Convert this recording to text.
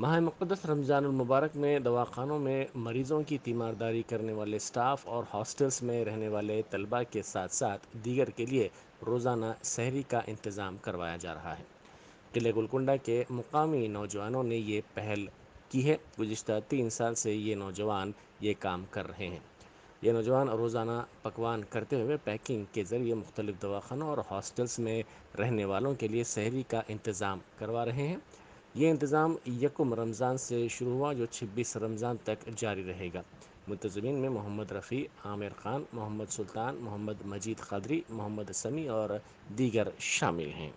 ماہ مقدس رمضان المبارک میں دواخانوں میں مریضوں کی تیمارداری کرنے والے اسٹاف اور ہاسٹلس میں رہنے والے طلباء کے ساتھ ساتھ دیگر کے لیے روزانہ سحری کا انتظام کروایا جا رہا ہے۔ قلعہ گولکنڈہ کے مقامی نوجوانوں نے یہ پہل کی ہے۔ گزشتہ 3 سال سے یہ نوجوان یہ کام کر رہے ہیں۔ یہ نوجوان روزانہ پکوان کرتے ہوئے پیکنگ کے ذریعے مختلف دواخانوں اور ہاسٹلس میں رہنے والوں کے لیے سحری کا انتظام کروا رہے ہیں۔ یہ انتظام یکم رمضان سے شروع ہوا جو 26 رمضان تک جاری رہے گا۔ منتظمین میں محمد رفیع، عامر خان، محمد سلطان، محمد مجید قادری، محمد سمیع اور دیگر شامل ہیں۔